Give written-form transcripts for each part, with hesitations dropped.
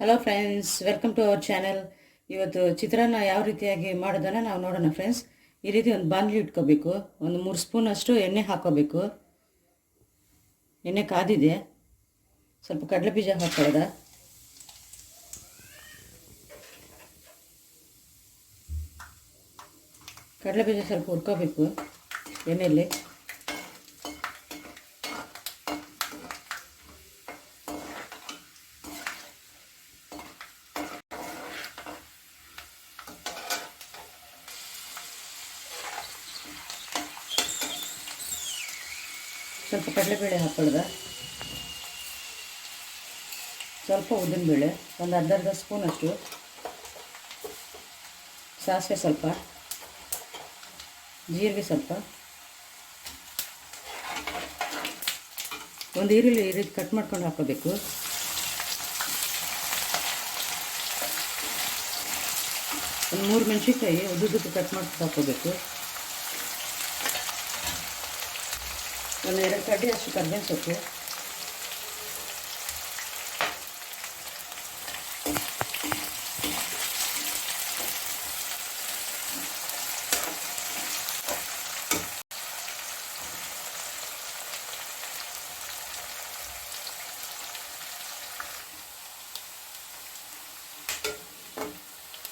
Hello friends, welcome to our channel. ಇವತ್ತು ಚಿತ್ರಾನ್ನ ಯಾವ ರೀತಿಯಾಗಿ ಮಾಡೋದನ್ನು ನಾವು ನೋಡೋಣ ಫ್ರೆಂಡ್ಸ್. ಈ ರೀತಿ ಒಂದು ಬಾಣಲಿ ಇಟ್ಕೋಬೇಕು. ಒಂದು 3 ಸ್ಪೂನಷ್ಟು ಎಣ್ಣೆ ಹಾಕೋಬೇಕು. ಎಣ್ಣೆ ಕಾದಿದೆ. ಸ್ವಲ್ಪ ಕಡಲೆ ಬೀಜ ಹಾಕೊಳ್ಳೋದ. ಕಡಲೆ ಬೀಜ ಸ್ವಲ್ಪ ಹುರ್ಕೋಬೇಕು ಎಣ್ಣೆಯಲ್ಲಿ. ಸ್ವಲ್ಪ ಕಡಲೆಬೇಳೆ ಹಾಕೊಳ್ಳೋದ. ಸ್ವಲ್ಪ ಉದ್ದಿನಬೇಳೆ, ಒಂದು ಅರ್ಧ ಸ್ಪೂನಷ್ಟು ಸಾಸಿವೆ, ಸ್ವಲ್ಪ ಜೀರಿಗೆ, ಸ್ವಲ್ಪ ಒಂದು ಈರುಳ್ಳಿ ಈ ರೀತಿ ಕಟ್ ಮಾಡ್ಕೊಂಡು ಹಾಕೋಬೇಕು. ಒಂದು 3 ಮೆಣಸಿನ್ಕಾಯಿ ಉದ್ದುದ್ದಕ್ಕೆ ಕಟ್ ಮಾಡ್ಕೊಂಡು ಹಾಕೋಬೇಕು. ಒಂದು 2 ಕಡ್ಡಿ ಅಷ್ಟು ಕರ್ಬೇವಿನ ಸೊಪ್ಪು,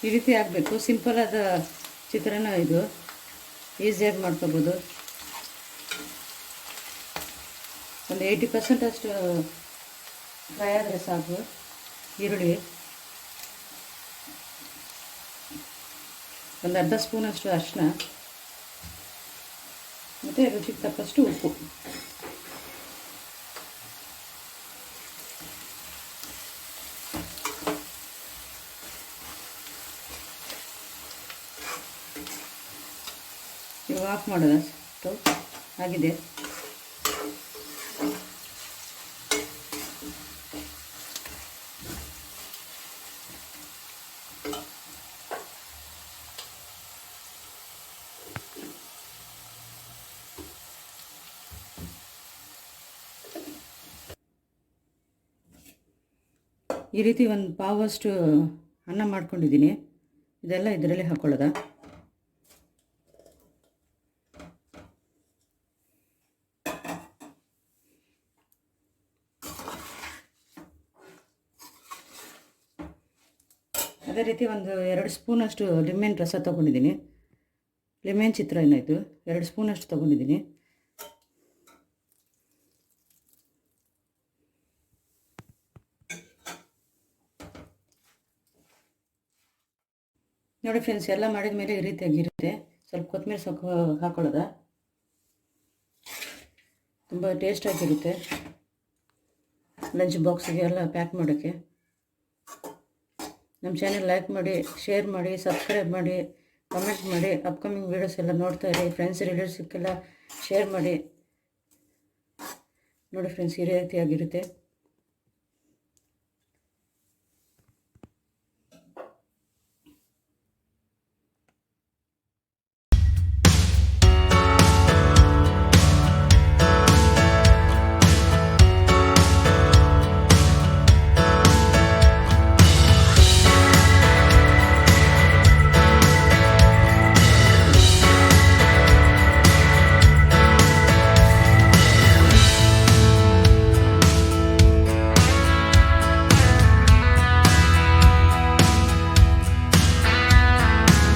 ಈ ರೀತಿ ಆಗಬೇಕು. ಸಿಂಪಲ್ ಆದ ಚಿತ್ರಾನ್ನ ಇದು, ಈಸಿಯಾಗಿ ಮಾಡ್ಕೋಬೋದು. ಒಂದು 80% ಅಷ್ಟು ಫ್ರೈ ಆದರೆ ಸಾಕು. ಈರುಳ್ಳಿ ಒಂದು ಅರ್ಧ ಸ್ಪೂನಷ್ಟು ಅರಿಶಿನ ಮತ್ತು ರುಚಿಗೆ ತಕ್ಕಷ್ಟು ಉಪ್ಪು. ಇವಾಗ ಆಫ್ ಮಾಡೋದ ಸ್ಟವ್ ಆಗಿದೆ. ಈ ರೀತಿ ಒಂದು ಪಾವಷ್ಟು ಅನ್ನ ಮಾಡ್ಕೊಂಡಿದ್ದೀನಿ. ಇದೆಲ್ಲ ಇದರಲ್ಲಿ ಹಾಕೊಳ್ಳೋದ. ಅದೇ ರೀತಿ ಒಂದು 2 ಸ್ಪೂನಷ್ಟು ಲಿಂಬೆಹಣ್ಣು ರಸ ತೊಗೊಂಡಿದ್ದೀನಿ. ಲಿಂಬೆಹಣ್ಣು ಚಿತ್ರಾನ್ನ ಇದು 2 ಸ್ಪೂನಷ್ಟು ತೊಗೊಂಡಿದ್ದೀನಿ. ನೋಡಿ ಫ್ರೆಂಡ್ಸ್, ಎಲ್ಲ ಮಾಡಿದ ಮೇಲೆ ಈ ರೀತಿಯಾಗಿರುತ್ತೆ. ಸ್ವಲ್ಪ ಕೊತ್ತಂಬರಿ ಸೊಪ್ಪು ಹಾಕೊಳ್ಳೋದ. ತುಂಬ ಟೇಸ್ಟಾಗಿರುತ್ತೆ. ಲಂಚ್ ಬಾಕ್ಸಿಗೆ ಎಲ್ಲ ಪ್ಯಾಕ್ ಮಾಡೋಕ್ಕೆ. ನಮ್ಮ ಚಾನೆಲ್ ಲೈಕ್ ಮಾಡಿ, ಶೇರ್ ಮಾಡಿ, ಸಬ್ಸ್ಕ್ರೈಬ್ ಮಾಡಿ, ಕಮೆಂಟ್ ಮಾಡಿ. ಅಪ್ಕಮಿಂಗ್ ವೀಡಿಯೋಸ್ ಎಲ್ಲ ನೋಡ್ತಾ ಇರಿ. ಫ್ರೆಂಡ್ಸ್ ರಿಲೇಟಿವ್ಸ್ಗೆಲ್ಲ ಶೇರ್ ಮಾಡಿ. ನೋಡಿ ಫ್ರೆಂಡ್ಸ್, ಈ ರೀತಿಯಾಗಿರುತ್ತೆ.